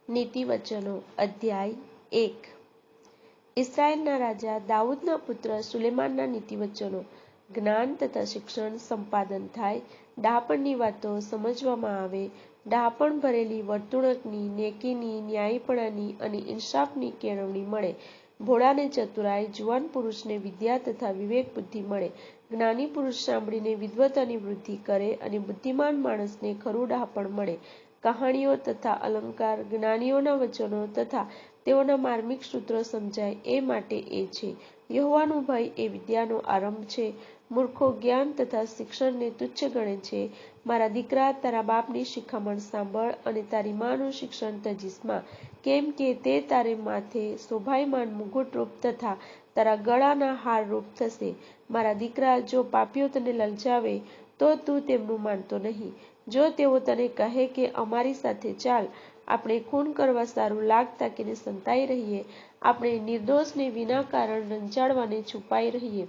નીતિવચનો અધ્યાય 1 ઇસ્રાયેલના રાજા દાઉદના પુત્ર સુલેમાનના નીતિવચનો જ્ઞાન તથા શિક્ષણ સંપાદન થાય, ડહાપણની વાતો સમજવામાં આવે, ડહાપણ ભરેલી વર્તુણકની, નેકીની, ન્યાયીપણાની અને ઇન્સાફની કેળવણી મળે, ભોળાને ચતુરાઈ, જુવાન પુરુષને વિદ્યા તથા વિવેક બુદ્ધિ મળે, જ્ઞાની પુરુષ સાંભળીને વિદ્વતાની વૃદ્ધિ કરે અને બુદ્ધિમાન માણસને ખરું ડહાપણ મળે. કહાણીઓ તથા અલંકાર, જ્ઞાનીઓના વચનો તથા તેઓના માર્મિક સૂત્રો સમજાય એ માટે એ છે. યહોવાનો ભય એ વિદ્યાનો આરંભ છે. મૂર્ખો જ્ઞાન તથા શિક્ષણને તુચ્છ ગણે છે. મારા દીકરા, તારા બાપની શિખામણ સાંભળ અને તારી માનું શિક્ષણ તજીશમાં, કેમ કે તે તારે માથે શોભાયમાન મુગુટરૂપ તથા તારા ગળાના હારરૂપ થશે. મારા દીકરા, જો પાપીઓ તને લલચાવે તો તું તેમનું માનતો નહીં. જો તેઓ તને કહે કે અમારી સાથે ચાલ, આપણે ખૂન કરવા સારું લાગ તાકીને સંતાઈ રહીએ, આપણે નિર્દોષને વિના કારણ રંજાડવાને છુપાઈ રહીએ.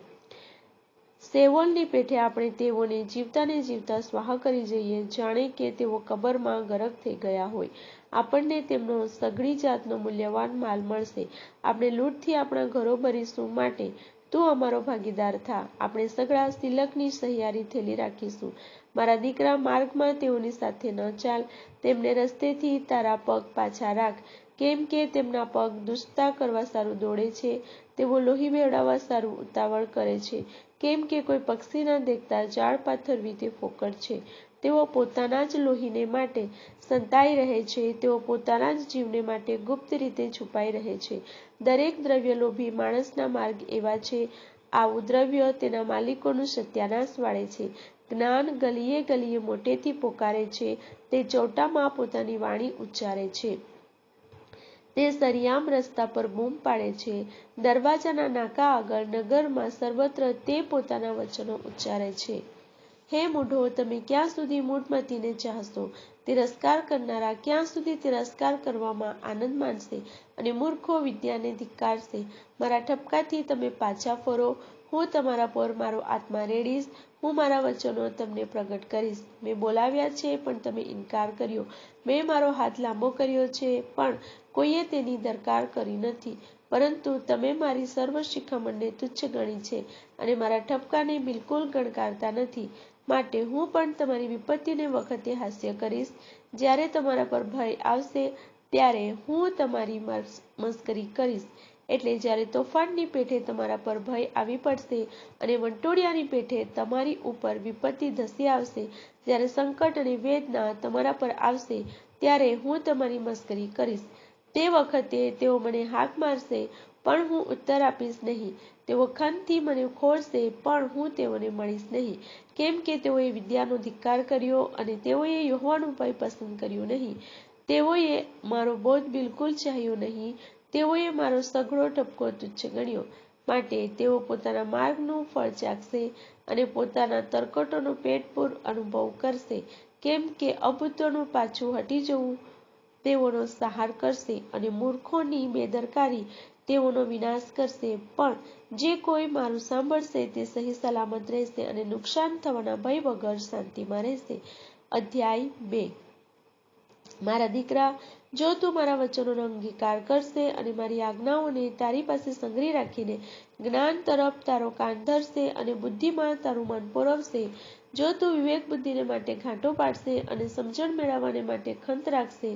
સેવોલની પેઠે આપણે તેઓને જીવતાને જીવતા સ્વાહા કરી જઈએ, જાણે કે તેઓ કબરમાં ગરક થઈ ગયા હોય. આપણને તેમનો સઘળી જાતનો મૂલ્યવાન માલ મળશે. આપણે લૂંટથી આપણા ઘરો ભરીશું, માટે તું અમારો ભાગીદાર થા. આપણે સઘળા સિલકની સહિયારી થેલી રાખીશું. મારા દીકરા, માર્ગમાં તેઓની સાથે ન ચાલ, તેમને રસ્તેથી તારા પગ પાછા રાખ, કેમ કે તેમના પગ દુષ્ટતા કરવા સારું દોડે છે, તેઓ લોહી વેવડાવવા સારું ઉતાવળ કરે છે, કેમ કે કોઈ પક્ષી ન દેખતા જાળ પાથરવી તે ફોકટ છે. તેઓ પોતાના જ લોહીને માટે સંતાઈ રહે છે, તેઓ પોતાના જ જીવને માટે ગુપ્ત રીતે છુપાઈ રહે છે. દરેક દ્રવ્યલોભી માણસના માર્ગ એવા છે. આવું દ્રવ્ય તેના માલિકોનું સત્યાનાશ વાળે છે. જ્ઞાન ગલીએ ગલીએ મોટેથી પોકારે છે, તે ચૌટામાં પોતાની વાણી ઉચ્ચારે છે. તે સરિયામ રસ્તા પર બૂમ પાડે છે. દરવાજાના નાકા આગળ, નગરમાં સર્વત્ર તે પોતાના વચનો ઉચ્ચારે છે. હે મૂઢો, તમે ક્યાં સુધી મૂઢમતીને ચાહશો? તિરસ્કાર કરનારા ક્યાં સુધી તિરસ્કાર કરવામાં આનંદ માનશે? અને મૂર્ખો વિદ્યાને ધિક્કારશે. મારા ઠપકાથી તમે પાછા ફરો. હું તમારા પર મારો આત્મા રેડીશ. હું મારા વચનો તમને પ્રગટ કરીશ. મેં બોલાવ્યા છે, પણ તમે ઇનકાર કર્યો. મેં મારો હાથ લાંબો કર્યો છે, પણ કોઈએ તેની દરકાર કરી નથી. પરંતુ તમે મારી સર્વ શિખામણને તુચ્છ ગણી છે અને મારા ઠપકાને બિલકુલ ગણકારતા નથી. માટે હું પણ તમારી વિપત્તિને વખતે હાસ્ય કરીશ. જ્યારે તમારા પર ભય આવશે, ત્યારે હું તમારી મસ્કરી કરીશ. એટલે જ્યારે તોફાનની પેઠે તમારા પર ભય આવી પડશે અને વંટોળિયાની પેઠે તમારી ઉપર વિપત્તિ ધસી આવશે, જ્યારે સંકટ અને વેદના તમારા પર આવશે, ત્યારે હું તમારી મસ્કરી કરીશ. તે વખતે તેઓ મને હાક મારશે, પણ હું ઉત્તર આપીશ નહીં. તેઓ ખંતથી મને ખોળશે, પણ હું તેઓને મળીશ નહીં. કેમ કે તેઓએ વિદ્યાનો ધિક્કાર કર્યો અને તેઓએ યહોવાનો ભય પસંદ કર્યો નહીં. તેઓએ મારો બોધ બિલકુલ ચાહ્યો નહીં. તેઓએ મારો સઘળો ઠપકો તુચ્છ ગણ્યો. માટે તેઓ પોતાના માર્ગનું ફળ ચાખશે અને પોતાના તરકટોનો પેટપૂર અનુભવ કરશે. કેમ કે અબુદ્ધોનું પાછું હટી જવું તેઓનો સહાર કરશે અને મૂર્ખોની બેદરકારી તેઓનો વિનાશ કરશે. પણ જે કોઈ મારું સાંભળશે તે સહી સલામત રહેશે અને નુકસાન થવાના ભય વગર શાંતિમાં રહેશે. અધ્યાય 2 મારા દીકરા, જો તું મારા વચનોનો અંગીકાર કરશે અને મારી આજ્ઞાઓને તારી પાસે સંગ્રહી રાખીને જ્ઞાન તરફ તારો કાન ધરશે અને બુદ્ધિમાં તારું મન પોરવશે, જો તું વિવેક બુદ્ધિને માટે ઘાંટો પાડશે અને સમજણ મેળવવાને માટે ખંત રાખશે,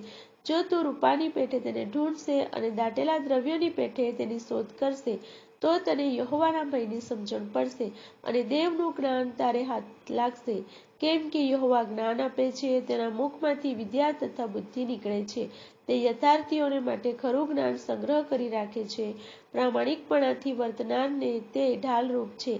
જો તું રૂપાની પેઠે તેને ઢૂંઢશે અને દાટેલા દ્રવ્યોની પેઠે તેની શોધ કરશે, તો તને યહોવાના ભયની સમજણ પડશે અને દેવનું જ્ઞાન તારે હાથ લાગશે. કેમ કે યહોવા જ્ઞાન આપે છે, તેના મુખમાંથી વિદ્યા તથા બુદ્ધિ નીકળે છે. તે યથાર્થીઓને માટે ખરું જ્ઞાન સંગ્રહ કરી રાખે છે. પ્રામાણિકપણાથી વર્તનારને તે ઢાલરૂપ છે,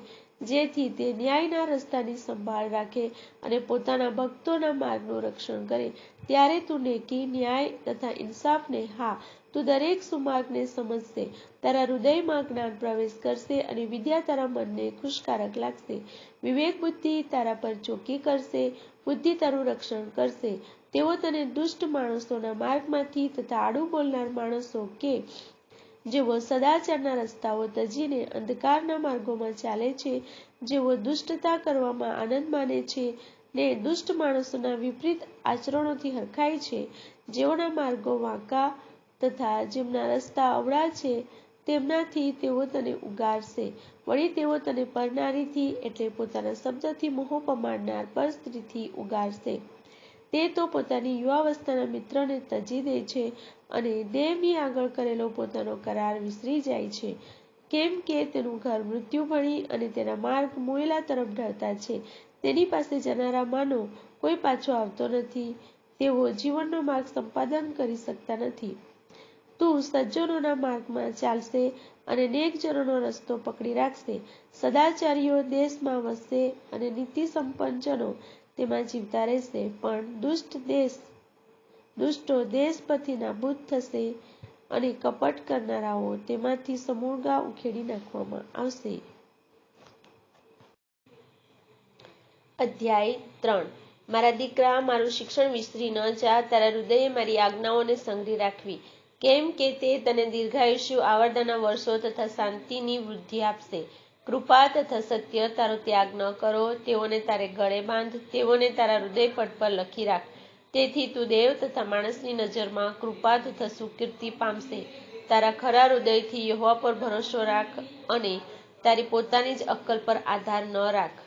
જેથી તે ન્યાયના રસ્તાની સંભાળ રાખે અને પોતાના ભક્તોના માર્ગનું રક્ષણ કરે. ત્યારે તું નેકી, ન્યાય તથા ઇન્સાફને, હા, તું દરેક સુમાર્ગને સમજશે. તારા હૃદયમાં જ્ઞાન પ્રવેશ કરશે અને વિદ્યા તારા મનને ખુશકારક લાગશે. વિવેક બુદ્ધિ તારા પર ચોકી કરશે, બુદ્ધિ તારું રક્ષણ કરશે. તેઓ તને દુષ્ટ માણસોના માર્ગમાંથી તથા આડું બોલનાર માણસો કે જેઓ સદાચારના રસ્તાઓ તજીને અંધકારના માર્ગોમાં ચાલે છે, જેઓ દુષ્ટતા કરવામાં આનંદ માને છે, ને દુષ્ટ માણસોના વિપરીત આચરણોથી હરખાય છે, જેઓના માર્ગો વાંકા તથા જેમના રસ્તા અવળા છે, તેમનાથી તેઓ તને ઉગારશે. વળી તેઓ તને પરનારીથી એટલે પોતાના શબ્દથી મોહ પમાડનાર પર સ્ત્રીથી ઉગારશે. તે તો પોતાની યુવાવસ્થાના મિત્રને તજી દે છે અને દેવની આગળ કરેલો પોતાનો કરાર વિસરી જાય છે, કેમ કે તેનું ઘર મૃત્યુ ભણી અને તેના માર્ગ મોયલા તરફ ઢળતા છે. તેની પાસે જનારામાંનો કોઈ પાછો આવતો નથી, તેઓ જીવનનો માર્ગ સંપાદન કરી શકતા નથી. તું સજ્જનોના માર્ગમાં ચાલશે અને નેકજનોનો રસ્તો પકડી રાખશે. સદાચારીઓ દેશમાં વસશે અને નીતિ સંપન્ન જનો તેમાં જીવતા રહેશે. પણ દુષ્ટો દેશ પરથી નાબૂદ થશે અને કપટ કરનારાઓ તેમાંથી સમૂળગા ઉખેડી નાખવામાં આવશે. અધ્યાય 3. મારા દીકરા, મારું શિક્ષણ વિસરી ન જા. તારા હૃદયે મારી આજ્ઞાઓને સંગ્રહી રાખવી, કેમ કે તે તને દીર્ઘાયુષ્ય, આવરદાના વર્ષો તથા શાંતિની વૃદ્ધિ આપશે. કૃપા તથા સત્ય તારો ત્યાગ ન કરો. તેઓને તારે ગળે બાંધ, તેઓને તારા હૃદયપટ પર લખી રાખ. તેથી તું દેવ તથા માણસની નજરમાં કૃપા તથા સુકીર્તિ પામશે. તારા ખરા હૃદયથી યહોવા પર ભરોસો રાખ અને તારી પોતાની જ અક્કલ પર આધાર ન રાખ.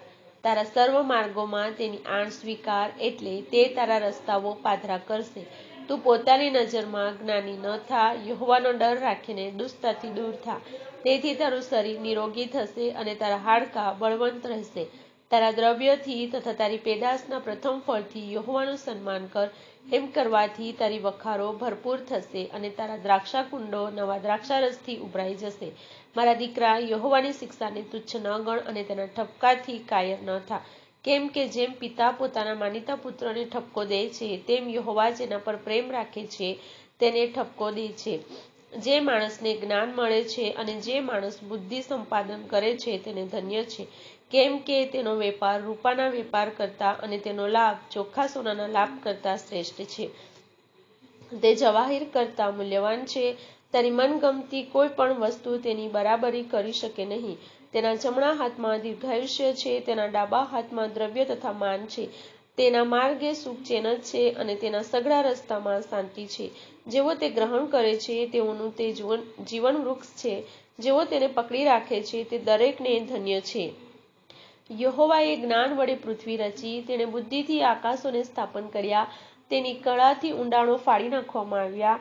તારા સર્વ માર્ગોમાં તેની આણ સ્વીકાર, એટલે તે તારા રસ્તાઓ પાધરા કરશે. તું પોતાની નજરમાં જ્ઞાની ન થા. યહોવાનો ડર રાખીને દુષ્ટતાથી દૂર થા. તેથી તારું શરીર નિરોગી થશે અને તારા હાડકાં બળવંત રહેશે. તારા દ્રવ્યથી તથા તારી પેદાશના પ્રથમ ફળથી યહોવાનું સન્માન કર. એમ કરવાથી તારી વખારો ભરપૂર થશે અને તારા દ્રાક્ષાકુંડો નવા દ્રાક્ષારસથી ઉભરાઈ જશે. મારા દીકરા, યહોવાની શિક્ષાને તુચ્છ ન ગણ અને તેના ઠપકાથી કાયર ન થા. કેમ કે જેમ પિતા પોતાના માનીતા પુત્રને ઠપકો દે છે, તેમ યહોવા જેના પર પ્રેમ રાખે છે તેને ઠપકો દે છે. જે માણસને જ્ઞાન મળે છે અને જે માણસ બુદ્ધિ સંપાદન કરે છે તેને ધન્ય છે, કેમ કે તેનો વેપાર રૂપાના વેપાર કરતા અને તેનો લાભ ચોખ્ખા સોનાના લાભ કરતા શ્રેષ્ઠ છે. તે જવાહીર કરતા મૂલ્યવાન છે. તારી મનગમતી કોઈ પણ વસ્તુ તેની બરાબરી કરી શકે નહીં. તેના જમણા હાથમાં દીર્ઘાયુષ્ય છે, તેના ડાબા હાથમાં દ્રવ્ય તથા માન છે. તેના માર્ગે સુખ ચેન જ છે અને તેના સઘળા રસ્તામાં શાંતિ છે. જેઓ તે ગ્રહણ કરે છે તેઓનું તે જીવન વૃક્ષ છે. જેઓ તેને પકડી રાખે છે તે દરેકને ધન્ય છે. યહોવાએ જ્ઞાન વડે પૃથ્વી રચી, તેણે બુદ્ધિથી આકાશોને સ્થાપન કર્યા. તેની કળાથી ઊંડાણો ફાડી નાખવામાં આવ્યા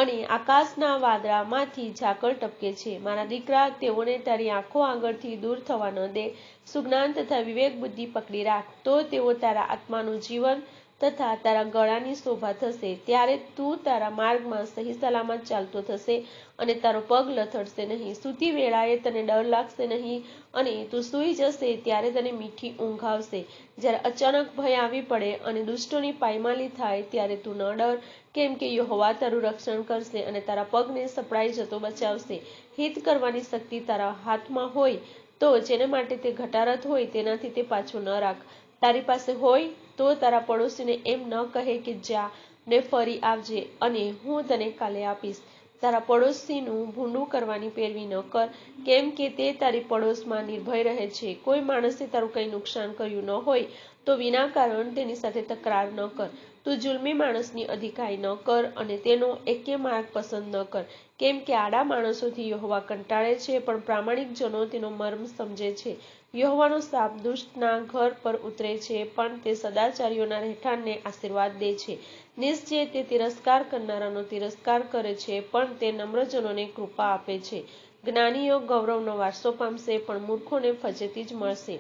અને આકાશના વાદળામાંથી ઝાકળ ટપકે છે. મારા દીકરા, તેઓને તારી આંખો આગળથી દૂર થવા ન દે. સુજ્ઞાન તથા વિવેક બુદ્ધિ પકડી રાખ, તો તેઓ તારા આત્માનું જીવન તથા તારા ગળાની શોભા થશે. ત્યારે તું તારા માર્ગમાં સહી સલામત ચાલતો થશે અને તારો પગ લથડશે નહીં. સૂતી વેળાએ તને ડર લાગશે નહીં અને તું સૂઈ જશે ત્યારે તને મીઠી ઊંઘ આવશે. જ્યારે અચાનક ભય આવી પડે અને દુષ્ટોની પાયમાલી થાય, ત્યારે તું ન ડર, કેમ કે યહોવા તારું રક્ષણ કરશે અને તારા પગને સપડાઈ જતો બચાવશે. હિત કરવાની શક્તિ તારા હાથમાં હોય તો જેને માટે તે ઘટારત હોય તેનાથી તે પાછું ન રાખ. તારી પાસે હોય તો તારા પડોશીને એમ ન કહે કે જા ને ફરી આવજે અને હું તને કાલે આપીશ. તારા પડોશીનું ભૂંડું કરવાની પેરવી ન કર, કેમ કે તે તારી પડોશમાં નિર્ભય રહે છે. કોઈ માણસે તારું કંઈ નુકસાન કર્યું ન હોય તો વિનાકારણ તેની સાથે તકરાર ન કર. તું જુલ્મી માણસની અધિકારી ન કર અને તેનો એકે માર્ગ પસંદ ન કર, કેમ કે આડા માણસોથી યહોવા કંટાળે છે, પણ પ્રામાણિક જનો તેનો મર્મ સમજે છે. યહોવાનો શાપ દુષ્ટના ઘર પર ઉતરે છે, પણ તે સદાચારીઓના રહેઠાણને આશીર્વાદ દે છે. નિશ્ચય તે તિરસ્કાર કરનારાનો તિરસ્કાર કરે છે, પણ તે નમ્રજનોને કૃપા આપે છે. જ્ઞાનીઓ ગૌરવનો વારસો પામશે, પણ મૂર્ખોને ફજેતી જ મળશે.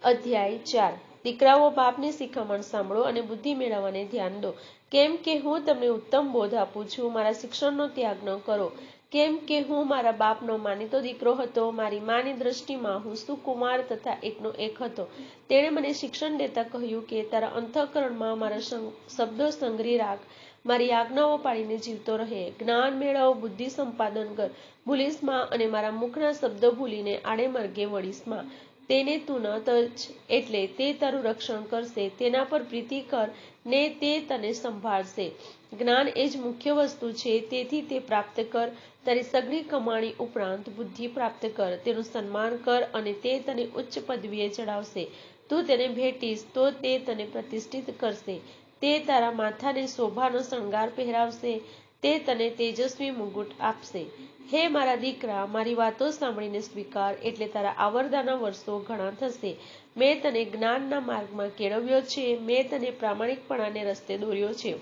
અધ્યાય 4. દીકરાઓ, બાપની શિખામણ સાંભળો અને બુદ્ધિ મેળવવાને ધ્યાન દો, કેમ કે હું તમને ઉત્તમ બોધ આપું છું. મારા શિક્ષણનો ત્યાગ ન કરો, કેમ કે હું મારા બાપનો માનીતો દીકરો હતો. મારી માની દ્રષ્ટિમાં હું સુકુમાર તથા એકનો એક હતો. તેણે મને શિક્ષણ દેતા કહ્યું કે તારા અંતઃકરણમાં મારા શબ્દો સંગ્રહી રાખ, મારી આજ્ઞાઓ પાળીને જીવતો રહે. જ્ઞાન મેળવ, બુદ્ધિ સંપાદન કર, ભૂલીશમાં અને મારા મુખના શબ્દો ભૂલીને આડે માર્ગે વળીશમાં. તેને તું ન તજ, એટલે તે તારું રક્ષણ કરશે. તેના પર પ્રીતિ કર ને તે તને સંભાળશે. જ્ઞાન એ જ મુખ્ય વસ્તુ છે, તેથી તે પ્રાપ્ત કર. તારી સઘળી કમાણી ઉપરાંત બુદ્ધિ પ્રાપ્ત કર. તેનું સન્માન કર અને તે તને ઉચ્ચ પદવીએ ચડાવશે. તું તેને ભેટીશ તો તે તને પ્રતિષ્ઠિત કરશે, તે તારા માથાને શોભાનો શણગાર પહેરાવશે, તે તને તેજસ્વી મુગુટ આપશે. હે મારા દીકરા, મારી વાતો સાંભળીને સ્વીકાર, એટલે તારા આવરદાના વર્ષો ઘણા થશે. મેં તને જ્ઞાનના માર્ગમાં કેળવ્યો છે, મેં તને પ્રામાણિકપણાને રસ્તે દોર્યો છે.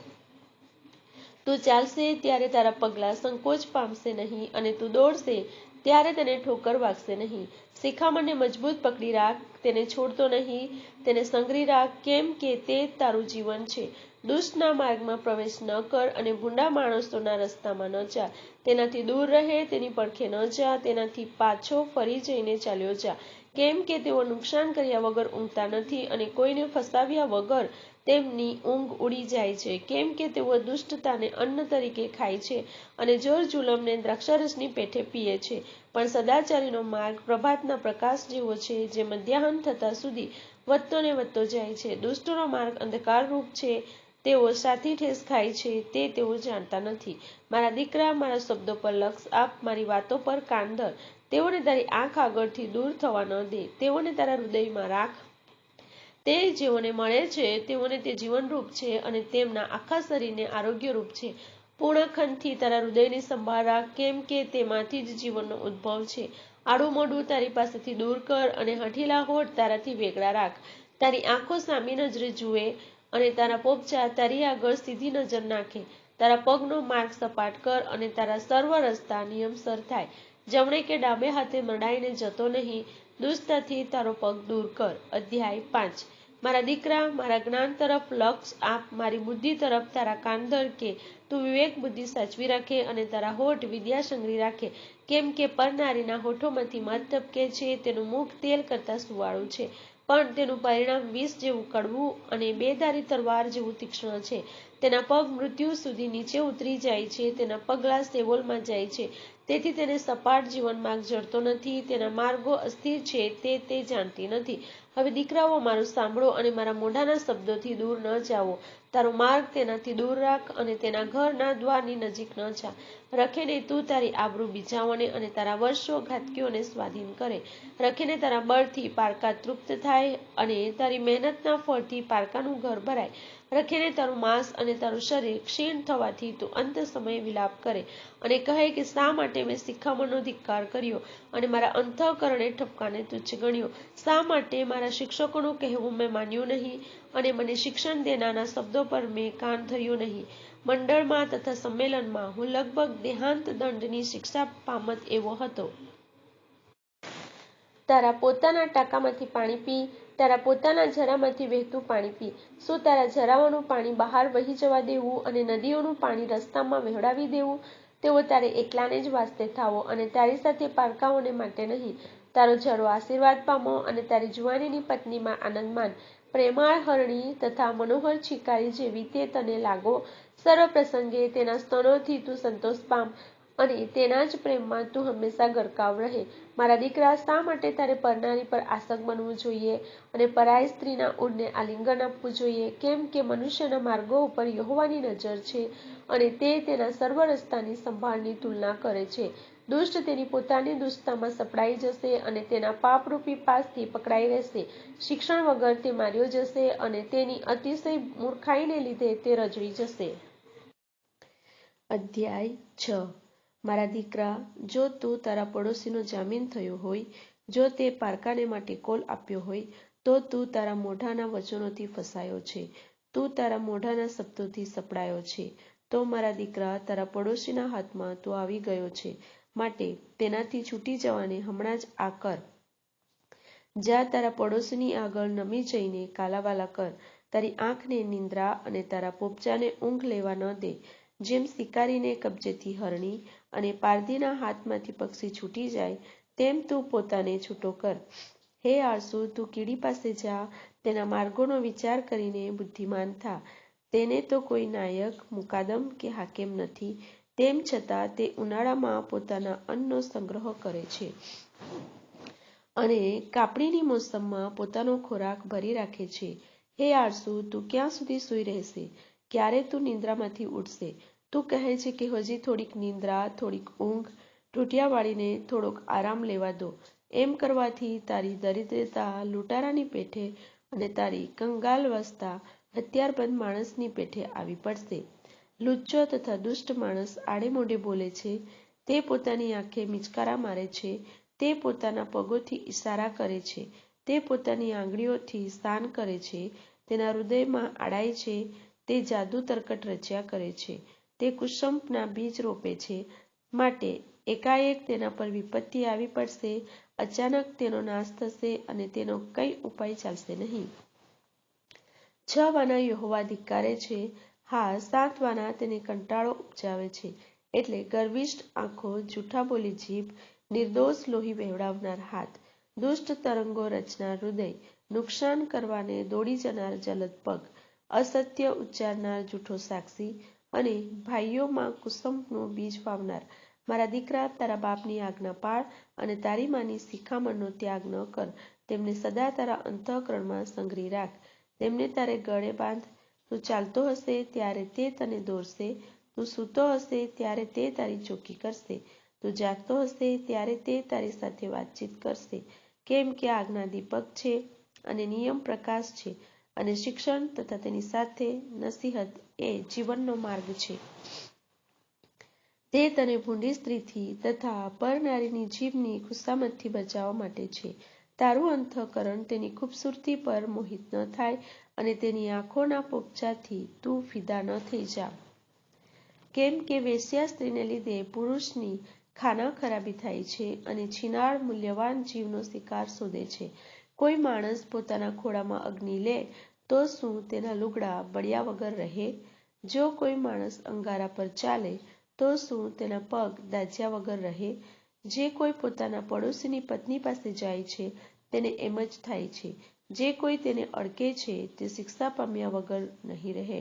તું ચાલશે ત્યારે તારા પગલાં સંકોચ પામશે નહીં, અને તું દોડશે ત્યારે તને ઠોકર વાગશે નહીં. શિખામણને મજબૂત પકડી રાખ, તેને છોડતો નહીં, તેને સંઘરી રાખ, કેમ કે તે તારું જીવન છે. દુષ્ટના માર્ગમાં પ્રવેશ ન કર, અને ભૂંડા માણસોના રસ્તામાં ન જા. તેનાથી દૂર રહે, તેની પડખે ન જા, તેનાથી પાછો ફરી જઈને ચાલ્યો જા. કેમ કે તેઓ નુકસાન કર્યા વગર ઊંઘતા નથી, અને કોઈને ફસાવ્યા વગર તેમની ઊંઘ ઉડી જાય છે. કેમ કે તેઓ દુષ્ટતાને અન્ન તરીકે ખાય છે, અને જોર જુલમને દ્રાક્ષારસની પેઠે પીએ છે. પણ સદાચારીનો માર્ગ પ્રભાતના પ્રકાશ જેવો છે, જે મધ્યાહન થતાં સુધી વધતો ને વધતો જાય છે. દુષ્ટોનો માર્ગ અંધકારરૂપ છે, તેઓ સાથી ઠેસ ખાય છે, તે તેઓ જાણતા નથી. મારા દીકરા, મારા શબ્દો પર લક્ષ આપ, મારી વાતો પર કાન ધર. તેઓને તારી આંખ આગળથી દૂર થવા ન દે, તેઓને તારા હૃદયમાં રાખ. તે જેઓને મળે છે તેઓને તે જીવનરૂપ છે, અને તેમના આખા શરીરને આરોગ્યરૂપ છે. પૂર્ણ ખંતથી તારા હૃદયની સંભાળ રાખ, કેમ કે તેમાંથી જ જીવનનો ઉદ્ભવ છે. આડું મોઢું તારી પાસેથી દૂર કર, અને હઠીલા હોઠ તારાથી વેગળા રાખ. તારી આંખો સામી નજરે જુએ, અને તારા પોપચા તારી આગળ સીધી નજર નાખે. તારા પગનો માર્ગ સપાટ કર, અને તારા સર્વ રસ્તા નિયમસર થાય. જમણે કે ડાબે હાથે મડાઈને જતો નહીં, દુષ્ટતાથી તારો પગ દૂર કર. અધ્યાય 5. મારા દીકરા, મારા જ્ઞાન તરફ લક્ષ આપ, મારી બુદ્ધિ તરફ તારા કાન ધર, કે તું વિવેક બુદ્ધિ સાચવી રાખે, અને તારા હોઠ વિદ્યા સંગ્રહી રાખે. કેમ કે પરનારીના હોઠોમાંથી મધ ટપકે છે, તેનું મુખ તેલ કરતાં સુવાળું છે, પણ તેનું પરિણામ વિષ જેવું કડવું અને બેધારી તલવાર જેવું તીક્ષ્ણ છે. તેના પગ મૃત્યુ સુધી નીચે ઉતરી જાય છે, તેના પગલાં શેવોલમાં જાય છે. તેથી તેને સપાટ જીવનમાર્ગ જડતો નથી, તેના માર્ગો અસ્થિર છે, તે જાણતી નથી. હવે દીકરાઓ, મારું સાંભળો, અને મારા મોઢાના શબ્દોથી દૂર ન જાઓ. તારો માર્ગ તેનાથી દૂર રાખ, અને તેના ઘરના દ્વારની નજીક ન જા. રખેને તું તારી આબરૂ બીજાઓને અને તારા વર્ષો ઘાતકીઓને સ્વાધીન કરે. રખેને તારા બળથી પારકા તૃપ્ત થાય, અને તારી મહેનતના ફળથી પારકાનું ઘર ભરાય. રખેને તારું માંસ અને તારું શરીર ક્ષીણ થવાથી તું અંત સમયે વિલાપ કરે, અને કહે કે શા માટે મેં શિખામણનો ધિક્કાર કર્યો, અને મારા અંતઃકરણે ઠપકાને તુચ્છ ગણ્યો. શા માટે મારા શિક્ષકોનું કહેવું મેં માન્યું નહીં, અને મને શિક્ષણ દેનારના શબ્દો પર મેં કાન ધર્યું નહીં. મંડળમાં તથા સંમેલનમાં હું લગભગ દેહાંત દંડની શિક્ષા પામત એવો હતો. તારા પોતાના ટાંકામાંથી પાણી પી, તારા પોતાના ઝરામાંથી વહેતું પાણી પી. શું તારા ઝરાઓનું પાણી બહાર વહી જવા દેવું, અને નદીઓનું પાણી રસ્તામાં વહેવડાવી દેવું? તેઓ તારે એકલાને જ વાસ્તે થાવો, અને તારી સાથે પારકાઓને માટે નહીં. તારો ઝરો આશીર્વાદ પામો, અને તારી જુવાનીની પત્નીમાં આનંદ માન. પ્રેમાળ હરણી તથા મનોહર છીકારી જેવી તે તને લાગો. સર્વ પ્રસંગે તેના સ્તનોથી તું સંતોષ પામ, અને તેના જ પ્રેમમાં તું હંમેશા ગરકાવ રહે. મારા દીકરા, શા માટે તારે પરનારી પર આસક્ત બનવું જોઈએ, અને પરાઈ સ્ત્રીના ઊંડને આલિંગન આપવું જોઈએ? કેમ કે મનુષ્યના માર્ગો ઉપર યહોવાની નજર છે, અને તે તેના સર્વ રસ્તાની સંભાળની તુલના કરે છે. દુષ્ટ તેની પોતાની દુષ્ટતામાં સપડાઈ જશે, અને તેના પાપરૂપી પાસથી પકડાઈ રહેશે. શિક્ષણ વગર તે માર્યો જશે, અને તેની અતિશય મૂર્ખાઈને લીધે તે રજળી જશે. અધ્યાય 6. મારા દીકરા, જો તું તારા પડોશીનો જામીન થયો હોય, જો તે પારકાને માટે કોલ આપ્યો હોય, તો તું તારા મોઢાના વચનોથી ફસાયો છે, તું તારા મોઢાના શબ્દોથી સપડાયો છે. તો મારા દીકરા, તારા પડોશીના હાથમાં તું આવી ગયો છે, માટે તેનાથી છૂટી જવાને હમણાં જ આ કર. જા, તારા પડોશીની આગળ નમી જઈને કાલાવાલા કર. તારી આંખને નિંદ્રા અને તારા પોપચાને ઊંઘ લેવા ન દે. જેમ શિકારીને કબજેથી હરણી અને પારધીના હાથમાંથી પક્ષી છૂટી જાય, તેમ તું પોતાને છૂટો કર. હે આળસુ, તું કીડી પાસે જા, તેના માર્ગોનો વિચાર કરીને બુદ્ધિમાન થા. તેને તો કોઈ નાયક, મુકાદમ કે હાકેમ નથી, તેમ છતાં તે ઉનાળામાં પોતાના અન્નનો સંગ્રહ કરે છે, અને કાપણીની મોસમમાં પોતાનો ખોરાક ભરી રાખે છે. હે આળસુ, તું ક્યાં સુધી સૂઈ રહેશે? ક્યારે તું નિંદ્રામાંથી ઉઠશે? તું કહે છે કે હજી થોડીક નિંદ્રા, થોડીક ઊંઘ, ઠૂંઠિયા વાળીને થોડોક આરામ લેવા દો. એમ કરવાથી તારી દરિદ્રતા લૂંટારાની પેઠે અને તારી કંગાલવસ્તા હથિયારબંધ માણસની પેઠે આવી પડશે. લુચ્ચો તથા દુષ્ટ માણસ આડે મોઢે બોલે છે, તે પોતાની આંખે મિચકારા મારે છે, તે પોતાના પગોથી ઇશારા કરે છે, તે પોતાની આંગળીઓથી શાન કરે છે, તેના હૃદયમાં આડાઈ છે, તે જાદુ તરકટ રચ્યા કરે છે, તે કુસંપના બીજ રોપે છે, માટે એકાએક તેના પર વિપત્તિ આવી પડશે, અચાનક તેનો નાશ થશે અને તેનો કંઈ ઉપાય ચાલશે નહીં. 6 વાના યહોવા ધિક્કારે છે, હા 7 વાના તેને કંટાળો ઉપજાવે છે. એટલે ગર્વિષ્ઠ આંખો, જૂઠા બોલી જીભ, નિર્દોષ લોહી વહેવડાવનાર હાથ, દુષ્ટ તરંગો રચનાર હૃદય, નુકસાન કરવાને દોડી જનાર જલદ પગ, અસત્ય ઉચ્ચારનાર જૂઠો સાક્ષી અને ભાઈઓમાં કુસંપનું બીજ વાવનાર. મારા દીકરા, તારા બાપની આજ્ઞા પાળ અને તારી માની શિખામણનો ત્યાગ ન કર. તેમને સદા તારા અંતઃકરણમાં સંગ્રહી રાખ. તેમને તારે ગળે બાંધ. તું ચાલતો હશે ત્યારે તે તને દોરશે, તું સૂતો હશે ત્યારે તે તારી ચોકી કરશે, તું જાગતો હશે ત્યારે તે તારી સાથે વાતચીત કરશે. કેમ કે આજ્ઞા દીપક છે અને નિયમ પ્રકાશ છે, અને શિક્ષણ તથા તેની સાથે નસીહત એ જીવનનો માર્ગ છે. તે તને ભૂંડી સ્ત્રીથી તથા પરનારીની જીભની ખુશામતથી બચાવવા માટે છે. તારું અંતઃકરણ તેની ખૂબસૂરતી પર મોહિત ન થાય અને તેની આંખોના પોપચાથી તું ફિદા ન થઈ જા. કેમ કે વેશ્યા સ્ત્રીને લીધે પુરુષની ખાના ખરાબી થાય છે અને છીનાળ મૂલ્યવાન જીવનો શિકાર શોધે છે. કોઈ માણસ પોતાના ખોળામાં અગ્નિ લે તો શું તેના લુગડા બળ્યા વગર રહે? જો કોઈ માણસ અંગારા પર ચાલે તો શું તેના પગ દાઝ્યા વગર રહે? જે કોઈ પોતાના પડોશીની પત્ની પાસે જાય છે તેને એમ જ થાય છે. જે કોઈ તેને અડકે છે તે શિક્ષા પામ્યા વગર નહીં રહે.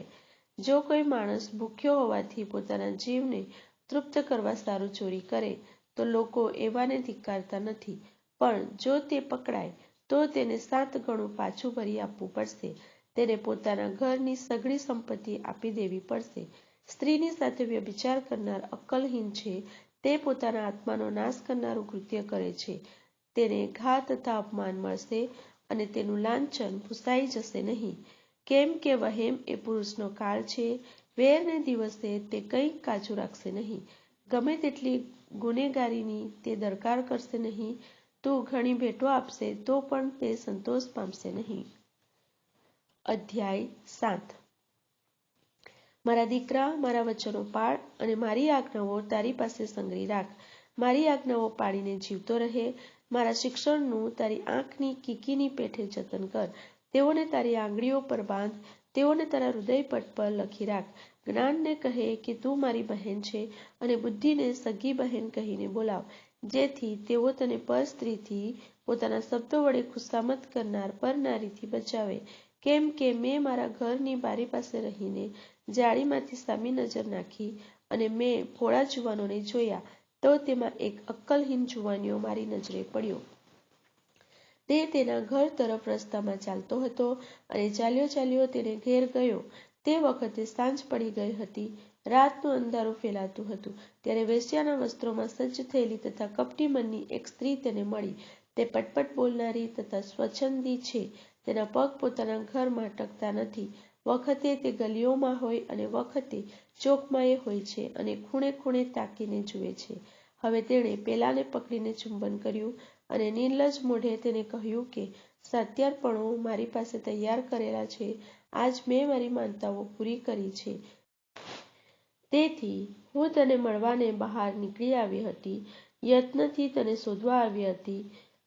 જો કોઈ માણસ ભૂખ્યો હોવાથી પોતાના જીવને તૃપ્ત કરવા સારું ચોરી કરે તો લોકો એવાને ધિક્કારતા નથી, પણ જો તે પકડાય તો તેને 7 ગણું પાછું ભરી આપવું પડશે. તેને પોતાના ઘરની સઘળી સંપત્તિ આપી દેવી પડશે. સ્ત્રીની સાથે વ્યભિચાર કરનાર અક્કલહીન છે, તે પોતાના આત્માનો નાશ કરનારું કૃત્ય કરે છે. તેને ઘા તથા અપમાન મળશે અને તેનું લાંછન ભૂંસાઈ જશે નહીં. કેમ કે વહેમ એ પુરુષનો કાળ છે, વેરને દિવસે તે કંઈ કાચું રાખશે નહીં. ગમે તેટલી ગુનેગારીની તે દરકાર કરશે નહીં. તું ઘણી ભેટો આપશે તો પણ તે સંતોષ પામશે નહીં. અધ્યાય 7. મારા દીકરા, મારા વચનો પાળ અને મારી આજ્ઞાઓ તારી પાસે સંગ્રહી રાખ. મારી આજ્ઞાઓ પાળીને જીવતો રહે. મારા શિક્ષણનું તારી આંખની કીકીની પેઠે જતન કર. તેઓને તારી આંગળીઓ પર બાંધ, તેઓને તારા હૃદયપટ પર લખી રાખ. જ્ઞાનને કહે કે તું મારી બહેન છે, અને બુદ્ધિને સગી બહેન કહીને બોલાવ, જેથી તેઓ તને પર સ્ત્રીથી, પોતાના શબ્દો વડે ખુશામત કરનાર પરનારીથી બચાવે. કેમ કે મેં મારા ઘરની બારી પાસે રહીને જાળીમાંથી સામી નજર નાખી, અને મેં ભોળા જુવાનોને જોયા, તો તેમાં એક અક્કલહીન જુવાનિયો મારી નજરે પડ્યો. તે તેના ઘર તરફ રસ્તામાં ચાલતો હતો, અને ચાલ્યો ચાલ્યો તેને ઘેર ગયો. તે વખતે સાંજ પડી ગઈ હતી. રાતનું અંધારું ફેલાતું હતું. ત્યારે વેશ્યાના વસ્ત્રોમાં સજ્જ થયેલી તથા કપટી મનની એક સ્ત્રી તેને મળી. તે પટપટ બોલનારી તથા સ્વચ્છંદી છે. તેના પગ પોતાના ઘરમાં ટકતા નથી. વખતે તે ગલીઓમાં હોય અને વખતે ચોકમાં હોય છે, અને ખૂણે ખૂણે તાકીને જુએ છે. હવે તેણે પેલાને પકડીને ચુંબન કર્યું અને નિર્લજ્જ મોઢે તેને કહ્યું કે સત્યાર્પણો મારી પાસે તૈયાર કરેલા છે. આજ મેં મારી માનતાઓ પૂરી કરી છે. તેથી હું તને મળવાને બહાર નીકળી આવી હતી. યત્નથી તને શોધવા આવી હતી,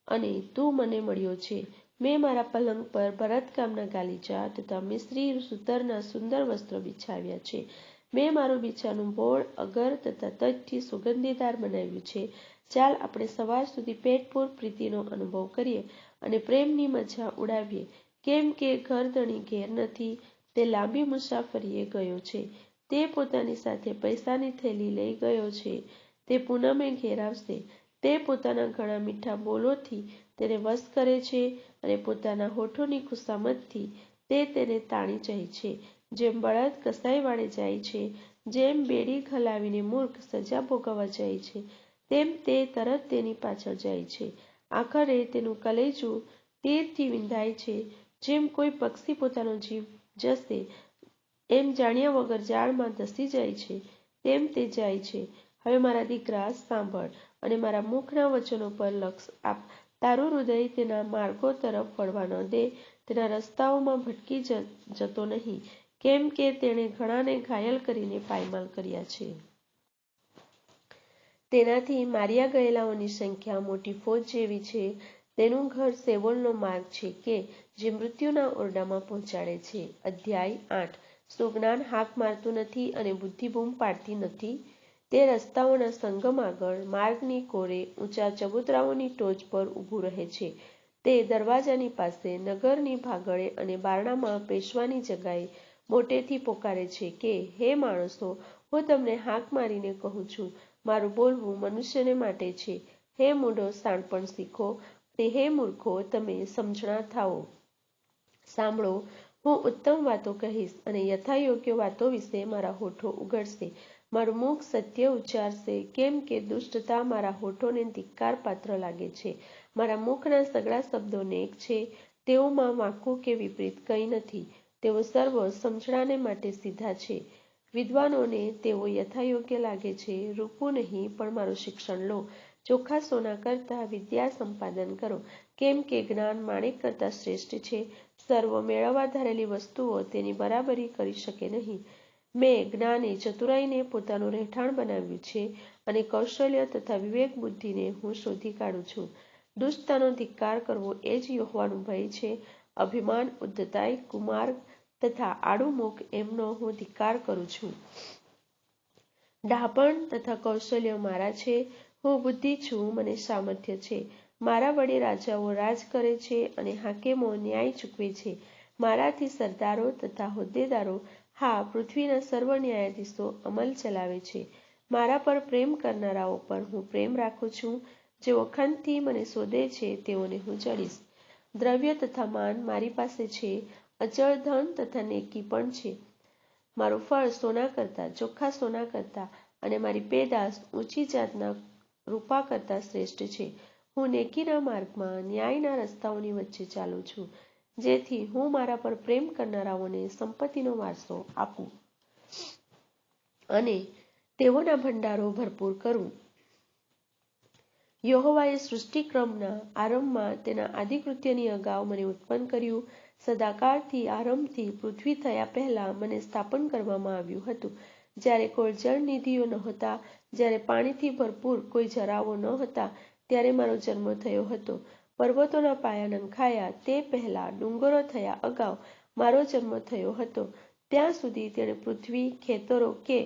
અને તું મને મળ્યો છે. મેં મારા પલંગ પર ભરતકામના ગાલીચા તથા મિશ્રી સૂતરના સુંદર વસ્ત્રો બિછાવ્યા છે. મેં મારું બિછાનું બોળ, અગર તથા તજથી સુગંધીદાર બનાવ્યું છે. ચાલ આપણે સવાર સુધી પેટપૂર પ્રીતિનો અનુભવ કરીએ અને પ્રેમની મજા ઉડાવીએ. કેમ કે ઘરધણી ઘેર નથી, તે લાંબી મુસાફરીએ ગયો છે. તે પોતાની સાથે પૈસાની થેલી લઈ ગયો છે. તે પૂનમે ઘેર આવશે. તે પોતાના ઘણા મીઠા બોલોથી તેને વશ કરે છે, અને પોતાના હોઠોની ખુશામતથી તે તેને તાણી જાય છે. જેમ બળદ કસાઈવાડે જાય છે, જેમ બેડી હલાવીને મૂર્ખ સજા ભોગવવા જાય છે, તેમ તે તરત તેની પાછળ જાય છે. આખરે તેનું કલેજું તીરથી વિંધાય છે. જેમ કોઈ પક્ષી પોતાનો જીવ જશે એમ જાણ્યા વગર જાળમાં ધસી જાય છે, તેમ તે જાય છે. હવે મારા દીકરા, સાંભળ અને મારા મુખના વચનો પર લક્ષ આપ. તારું હૃદય તેના માર્ગો તરફ વળવા ન દે, તેના રસ્તાઓમાં ભટકી જતો નહીં, કેમ કે તેણે ઘણાને ઘાયલ કરીને પાયમાલ કર્યા છે. તેનાથી માર્યા ગયેલાઓની સંખ્યા મોટી ફૌજ જેવી છે. તેનું ઘર શેવોલનો માર્ગ છે કે જે મૃત્યુના ઓરડામાં પહોંચાડે છે. અધ્યાય 8. શું જ્ઞાન હાક મારતું નથી અને બુદ્ધિ બૂમ પાડતી નથી? તે રસ્તાઓના સંગમ આગળ, માર્ગની કોરે, ઊંચા ચબૂતરાઓની ટોચ પર ઊભું રહે છે. તે દરવાજાની પાસે, નગરની ભાગળે અને બારણામાં પેશવાની જગાએ મોટેથી પોકારે છે કે, હે માણસો, હું તમને હાક મારીને કહું છું, મારું બોલવું મનુષ્યને માટે છે. હે મૂઢો, શાણપણ શીખો, અને હે મૂર્ખો, તમે સમજણા થાઓ. સાંભળો, હું ઉત્તમ વાતો કહીશ અને યથાયોગ્ય વાતો વિશે મારા હોઠો ઉઘડશે. મારું મુખ સત્ય ઉચ્ચારશે, કેમ કે દુષ્ટતા મારા હોઠોને ધિક્કાર પાત્ર લાગે છે. મારા મુખના સઘળા શબ્દો નેક છે, તેઓમાં વાંકું કે વિપરીત કંઈ નથી. તેઓ સર્વ સમજણાને માટે સીધા છે. વિદ્વાનોને તેઓ યથાયોગ્ય લાગે છે. રૂપું નહીં, પણ મારું શિક્ષણ લો. ચોખ્ખા સોના કરતાં વિદ્યા સંપાદન કરો, કેમ કે જ્ઞાન માણેક કરતાં શ્રેષ્ઠ છે. સર્વ મેળવવા ધારેલી વસ્તુઓ તેની બરાબરી કરી શકે નહીં. મેં જ્ઞાને ચતુરાઈને પોતાનું રહેઠાણ બનાવ્યું છે, અને કૌશલ્ય તથા વિવેક બુદ્ધિને હું શોધી કાઢું છું. દુષ્ટતાનો ધિક્કાર કરવો એ જ યહોવાનું ભય છે. અભિમાન, ઉદ્ધતાઈ, કુમાર્ગ તથા આડું મુખ એમનો હું ધિક્કાર કરું છું. ડહાપણ તથા કૌશલ્ય મારા છે. હું બુદ્ધિ છું, મને સામર્થ્ય છે. મારા વડે રાજાઓ રાજ કરે છે અને હાકેમો ન્યાય ચૂકવે છે. મારાથી સરદારો તથા હોદ્દેદારો, હા, પૃથ્વીના સર્વ ન્યાયાધીશો અમલ ચલાવે છે. મારા પર પ્રેમ કરનારાઓ પર હું પ્રેમ રાખું છું. જેઓ ખંતથી મને શોધે છે તેઓને હું જડીશ. દ્રવ્ય તથા માન મારી પાસે છે, અચળ ધન તથા નેકી પણ છે. મારું ફળ સોના કરતાં, ચોખ્ખા સોના કરતાં, અને મારી પેદાશ ઊંચી જાતના રૂપા કરતાં શ્રેષ્ઠ છે. હું નેકીના માર્ગમાં, ન્યાયના રસ્તાઓની વચ્ચે ચાલું છું, જેથી હું મારા પર પ્રેમ કરનારાઓને સંપત્તિનો વારસો આપું અને તેઓના ભંડારો ભરપૂર કરું. યહોવાએ સૃષ્ટિક્રમના આરંભમાં તેના આદિકૃત્યની અગાઉ મને ઉત્પન્ન કર્યું. સદાકાળથી, આરંભથી, પૃથ્વી થયા પહેલાં મને સ્થાપન કરવામાં આવ્યું હતું. જ્યારે કોઈ જળનિધિઓ નહોતા, જ્યારે પાણીથી ભરપૂર કોઈ ઝરાઓ ન હતા, ત્યારે મારો જન્મ થયો હતો. પર્વતોના પાયા નંખાયા તે પહેલાં, ડુંગરો થયા અગાઉ મારો જન્મ થયો હતો. ત્યાં સુધી તેણે પૃથ્વી, ખેતરો કે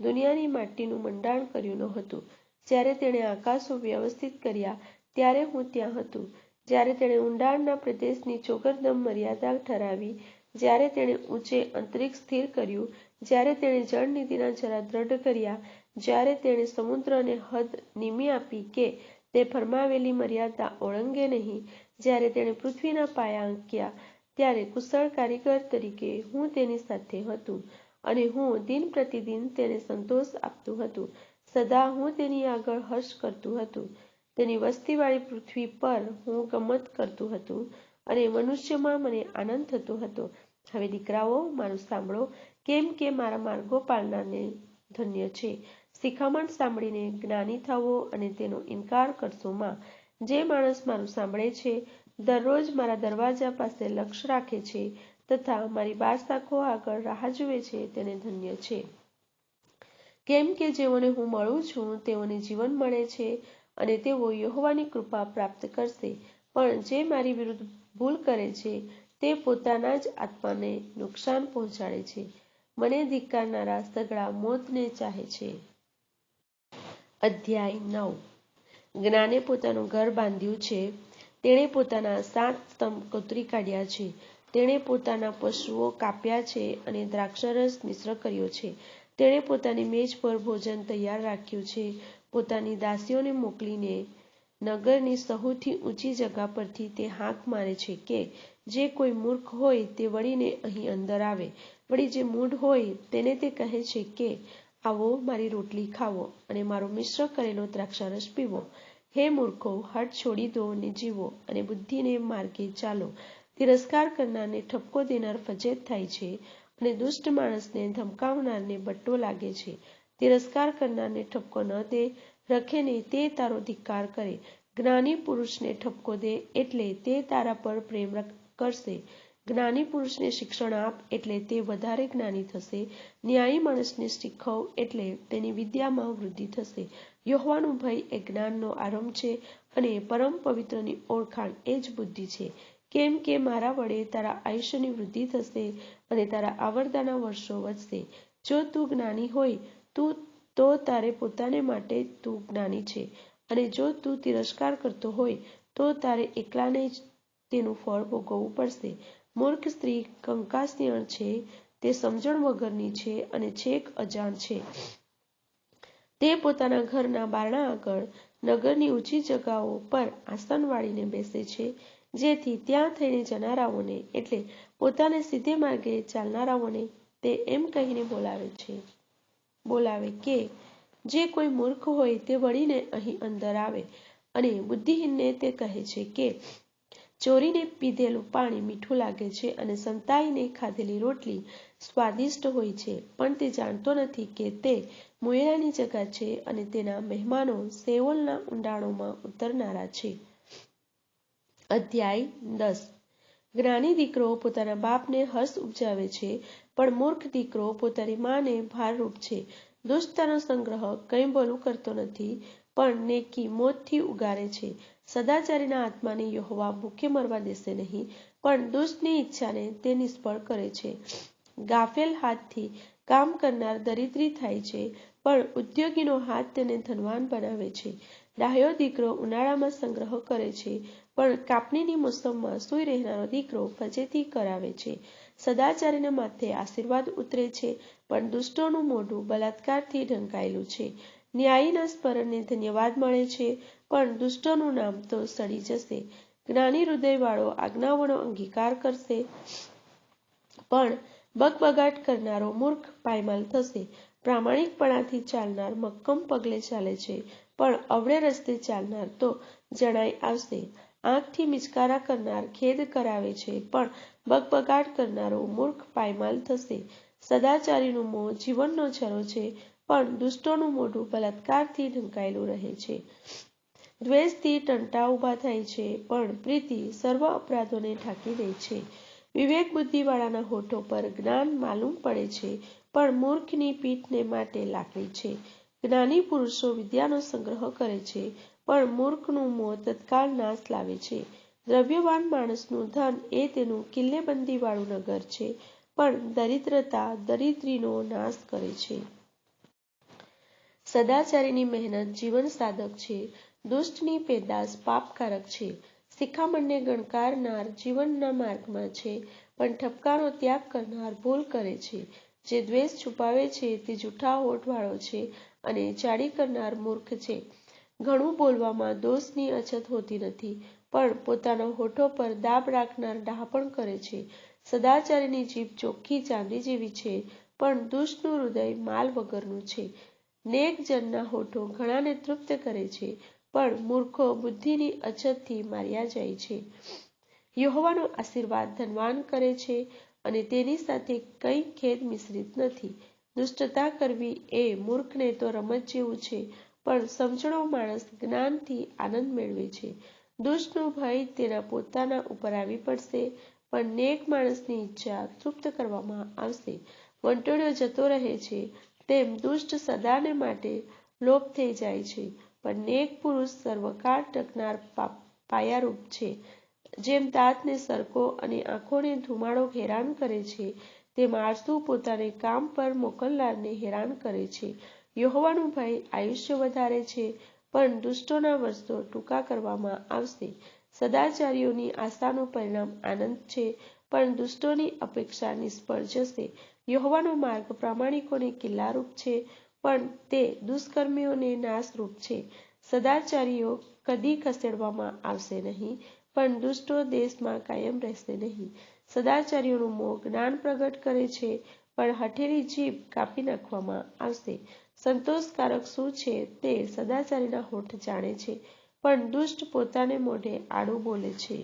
દુનિયાની માટીનું મંડાણ કર્યું ન હતું. જ્યારે તેણે આકાશો વ્યવસ્થિત કર્યા, ત્યારે હું ત્યાં હતું. જ્યારે તેણે ઊંડાણના પ્રદેશની ચોગરદમ મર્યાદા ઠરાવી, જ્યારે તેણે ઊંચે અંતરિક્ષ સ્થિર કર્યું, જ્યારે તેણે જળનિધિના જરા દ્રઢ કર્યા, જ્યારે તેણે સમુદ્રને હદ નિમી આપી કે તે ફરમાવેલી મર્યાદા ઓળંગે નહીં, જ્યારે તેણે પૃથ્વીના પાયા આંક્યા, ત્યારે કુશળ કારીગર તરીકે હું તેની સાથે હતું, અને હું દિન પ્રતિદિન તેને સંતોષ આપતું હતું. સદા હું તેની આગળ હર્ષ કરતું હતું. તેની વસ્તીવાળી પૃથ્વી પર હું ગમ્મત કરતું હતું, અને મનુષ્યમાં મને આનંદ થતો હતો. હવે દીકરાઓ, મારું સાંભળો, કેમ કે મારા માર્ગો પાળનારને ધન્ય છે. શિખામણ સાંભળીને જ્ઞાની થવો અને તેનો ઇનકાર કરશો માં. જે માણસ મારું સાંભળે છે, દરરોજ મારા દરવાજા પાસે લક્ષ્ય રાખે છે તથા મારી બારશાખો આગળ રાહ જુએ છે, તેને ધન્ય છે. કેમ કે જેઓને હું મળું છું તેઓને જીવન મળે છે, અને તેઓ યહોવાની કૃપા પ્રાપ્ત કરશે. પણ જે મારી વિરુદ્ધ ભૂલ કરે છે તે પોતાના જ આત્માને નુકસાન પહોંચાડે છે. મને ધિક્કારનારા સઘળા મોતને ચાહે છે. અધ્યાય 9. જ્ઞાને પોતાનું ઘર બાંધ્યું છે. તેણે પોતાના 7 સ્તંભ કોતરી કાઢ્યા છે. તેણે પોતાના પશુઓ કાપ્યા છે અને દ્રાક્ષરસ મિશ્ર કર્યો છે. તેણે પોતાની મેજ પર ભોજન તૈયાર રાખ્યું છે. પોતાની દાસીઓને મોકલીને નગરની સહુથી ઊંચી જગા પરથી તે હાંક મારે છે કે, જે કોઈ મૂર્ખ હોય તે વળીને અહીં અંદર આવે. વળી જે મૂઢ હોય તેને તે કહે છે કે, આવો, મારી રોટલી ખાવો અને મારો મિશ્ર કરેલો દ્રાક્ષારસ પીવો. હે મૂર્ખો, હઠ છોડી દો ને જીવો, અને બુદ્ધિને માર્ગે ચાલો. તિરસ્કાર કરનારને ઠપકો દેનાર ફજેત થાય છે અને દુષ્ટ માણસને ધમકાવનારને બટ્ટો લાગે છે. તિરસ્કાર કરનારને ઠપકો ન દે, રખે નહીં તે તારો ધિક્કાર કરે. જ્ઞાની પુરુષને ઠપકો દે એટલે તે તારા પર પ્રેમ કરશે. જ્ઞાની પુરુષને શિક્ષણ આપ એટલે તે વધારે જ્ઞાની થશે. ન્યાયી માણસને શીખવ એટલે તેની વિદ્યામાં વૃદ્ધિ થશે. યહોવાનો ભય એ જ્ઞાનનો આરંભ છે અને પરમ પવિત્રની ઓળખાણ એ જ બુદ્ધિ છે. કેમ કે મારા વડે તારા આયુષ્યની વૃદ્ધિ થશે અને તારા આવરદાના વર્ષો વધશે. જો તું જ્ઞાની હોય તો તારે પોતાને માટે તું જ્ઞાની છે, અને જો તું તિરસ્કાર કરતો હોય તો તારે એકલાને જ તેનું ફળ ભોગવવું પડશે. મૂર્ખ સ્ત્રી કંકાસની છે, તે સમજણ વગરની છે અને છેક અજાણ છે. તે પોતાના ઘરના બારણા આગળ નગરની ઊંચી જગાઓ પર આસન વાળીને બેસે છે, જેથી ત્યાં થઈને જનારાઓને એટલે પોતાને સીધે માર્ગે ચાલનારાઓને તે એમ કહીને બોલાવે કે જે કોઈ મૂર્ખ હોય તે વળીને અહીં અંદર આવે. અને બુદ્ધિહીનને તે કહે છે કે ચોરીને પીધેલું પાણી મીઠું લાગે છે અને સંતાઈને ખાધેલી રોટલી સ્વાદિષ્ટ હોય છે, પણ તે જાણતો નથી કે તે મુએલાની જગા છે અને તેના મહેમાનો શેઓલના ઊંડાણોમાં ઉતરનારા છે. અધ્યાય 10. જ્ઞાની દીકરો પોતાના બાપને હર્ષ ઉપજાવે છે, પણ મૂર્ખ દીકરો પોતાની માને ભારરૂપ છે. દુષ્ટતાનો સંગ્રહ કંઈ ભલું કરતો નથી, પણ નેકી મોતથી ઉગારે છે. સદાચારીના આત્માને યહોવા ભૂખે મરવા દેશે નહીં, પણ દુષ્ટની ઈચ્છાને તે નિષ્ફળ કરે છે. ગાફેલ હાથથી કામ કરનાર દરિદ્રી થાય છે, પણ ઉદ્યોગીનો હાથ તેને ધનવાન બનાવે છે. ડાહ્યો દીકરો ઉનાળામાં સંગ્રહ કરે છે, પણ કાપણીની મોસમમાં સૂઈ રહેનારો દીકરો ફજેતી કરાવે છે. સદાચારીના માથે આશીર્વાદ ઉતરે છે, પણ દુષ્ટોનું મોઢું બલાત્કારથી ઢંકાયેલું છે. ન્યાયીના સ્મરણને ધન્યવાદ મળે છે, પણ દુષ્ટોનું નામ તો સડી જશે. જ્ઞાની હૃદયવાળો આજ્ઞાઓનો અંગીકાર કરશે, પણ બકબગાટ કરનારો મૂર્ખ પાયમાલ થશે. પ્રામાણિકપણાથી ચાલનાર મક્કમ પગલે ચાલે છે, પણ અવળે રસ્તે ચાલનાર તો જણાઈ આવશે. આંખથી મિચકારા કરનાર ખેદ કરાવે છે, પણ બકબગાટ કરનારો મૂર્ખ પાયમાલ થશે. સદાચારીનું મોં જીવનનો ઝરો છે, પણ દુષ્ટોનું મોઢું બલાત્કારથી ઢંકાયેલું રહે છે. દ્વેષથી ટંટા ઊભા થાય છે, પણ પ્રીતિ સર્વ અપરાધોને ઢાંકી દે છે. વિવેક બુદ્ધિવાળાના હોઠો પર જ્ઞાન માલુમ પડે છે, પણ મૂર્ખની પીઠને માટે લાકડી છે. જ્ઞાની પુરુષો વિદ્યાનો સંગ્રહ કરે છે, પણ મૂર્ખનું મોં તત્કાળ નાશ લાવે છે. દ્રવ્યવાન માણસનું ધન એ તેનું કિલ્લેબંધીવાળું નગર છે, પણ દરિદ્રતા દરિદ્રીનો નાશ કરે છે. સદાચારીની મહેનત જીવન સાધક છે, દુષ્ટની પેદાશ પાપકારક છે. શિખામણને ગણકારનાર જીવનના માર્ગમાં છે, પણ ઠપકાનો ત્યાગ કરનાર ભૂલ કરે છે. જે દ્વેષ છુપાવે છે તે જૂઠા હોઠવાળો છે, અને ચાડી કરનાર મૂર્ખ છે. ઘણું બોલવામાં દોષની અછત હોતી નથી, પણ પોતાના હોઠો પર દાબ રાખનાર ડહાપણ કરે છે. સદાચારીની જીભ ચોખ્ખી ચાંદી જેવી છે, પણ દુષ્ટનું હૃદય માલ વગરનું છે. નેક જનના હોઠો ઘણાને તૃપ્ત કરે છે, પણ મૂર્ખો બુદ્ધિની અછતથી માર્યા જાય છે. યહોવાનો આશીર્વાદ ધનવાન કરે છે, અને તેની સાથે કંઈ ખેદ મિશ્રિત નથી. દુષ્ટતા કરવી એ મૂર્ખને તો રમત જેવું છે, પણ સમજણો માણસ જ્ઞાનથી આનંદ મેળવે છે. દુષ્ટનો ભય તેના પોતાના ઉપર આવી પડશે, પણ નેક માણસની ઈચ્છા તૃપ્ત કરવામાં આવશે. વંટોળિયો જતો રહે છે, તેમ દુષ્ટ સદાને માટે લોપ થઈ જાય છે, પણ નેક પુરુષ સર્વકાળ ટકનાર પાયારૂપ છે. જેમ દાંતને સરકો અને આંખોને ધુમાડો હેરાન કરે છે, તેમ આળસુ પોતાને કામ પર મોકલનારને હેરાન કરે છે. યહોવાનો ભય આયુષ્ય વધારે છે, પણ દુષ્ટોના વર્ષો ટૂંકા કરવામાં આવશે. સદાચારીઓની આશાનું પરિણામ આનંદ છે, પણ દુષ્ટોની અપેક્ષા નિષ્ફળ જશે. યહોવાનો માર્ગ પ્રામાણિકોને કિલ્લારૂપ છે, પણ તે દુષ્કર્મીઓને નાશરૂપ છે. સદાચારીઓ કદી ખસેડવામાં આવશે નહીં, પણ દુષ્ટો દેશમાં કાયમ રહેશે નહીં. સદાચારીઓનું મોં જ્ઞાન પ્રગટ કરે છે, પણ હઠેલી જીભ કાપી નાખવામાં આવશે. સંતોષકારક શું છે તે સદાચારીના હોઠ જાણે છે, પણ દુષ્ટ પોતાને મોઢે આડું બોલે છે.